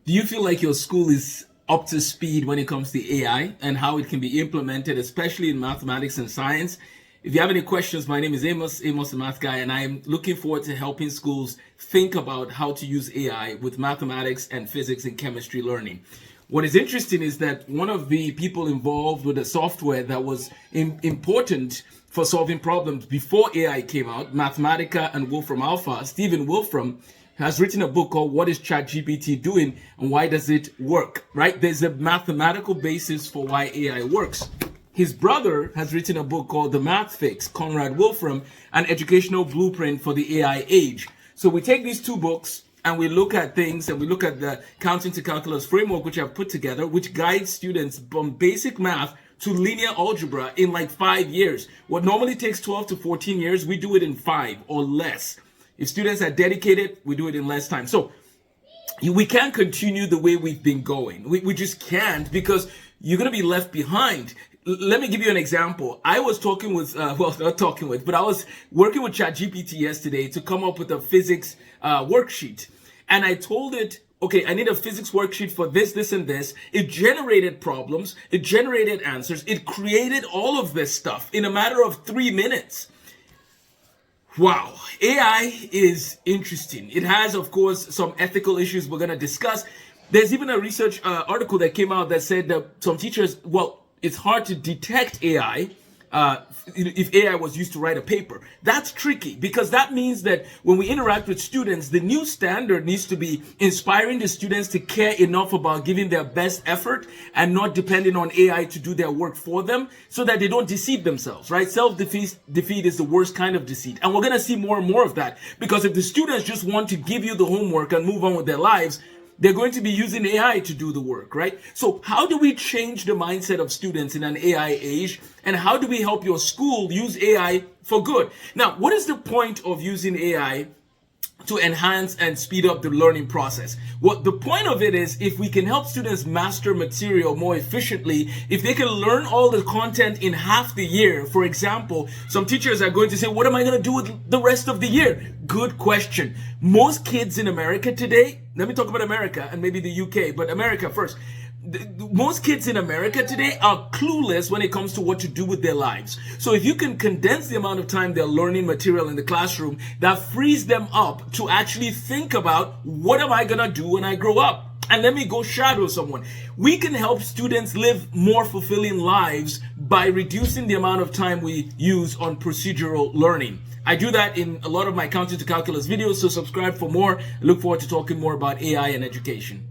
Do you feel like your school is up to speed when it comes to AI and how it can be implemented, especially in mathematics and science? If you have any questions, my name is Amos the Math Guy, and I'm looking forward to helping schools think about how to use AI with mathematics and physics and chemistry learning. What is interesting is that one of the people involved with the software that was important for solving problems before AI came out, Mathematica and Wolfram Alpha, Stephen Wolfram, has written a book called What is ChatGPT Doing and Why Does It Work, right? There's a mathematical basis for why AI works. His brother has written a book called The Math Fix, Conrad Wolfram, an educational blueprint for the AI age. So we take these two books and we look at things, and we look at the counting to calculus framework, which I've put together, which guides students from basic math to linear algebra in like 5 years. What normally takes 12 to 14 years, we do it in 5 or less. If students are dedicated, we do it in less time. So we can't continue the way we've been going. We just can't, because you're going to be left behind. Let me give you an example. I was talking with, I was working with ChatGPT yesterday to come up with a physics worksheet. And I told it, okay, I need a physics worksheet for this, this, and this. It generated problems. It generated answers. It created all of this stuff in a matter of 3 minutes. Wow, AI is interesting. It has, of course, some ethical issues we're going to discuss. There's even a research article that came out that said that some teachers, well, it's hard to detect AI if AI was used to write a paper. That's tricky, because that means that when we interact with students, the new standard needs to be inspiring the students to care enough about giving their best effort and not depending on AI to do their work for them, so that they don't deceive themselves, right? Self-defeat is the worst kind of deceit. And we're going to see more and more of that, because if the students just want to give you the homework and move on with their lives, they're going to be using AI to do the work, right? So how do we change the mindset of students in an AI age? And how do we help your school use AI for good? Now, what is the point of using AI to enhance and speed up the learning process? Well, the point of it is, if we can help students master material more efficiently, if they can learn all the content in half the year, for example, some teachers are going to say, what am I going to do with the rest of the year? Good question. Most kids in America today, let me talk about America and maybe the UK, but America first. Most kids in America today are clueless when it comes to what to do with their lives. So if you can condense the amount of time they're learning material in the classroom, that frees them up to actually think about, what am I gonna do when I grow up? And let me go shadow someone. We can help students live more fulfilling lives by reducing the amount of time we use on procedural learning. I do that in a lot of my counting to calculus videos, so subscribe for more. I look forward to talking more about AI and education.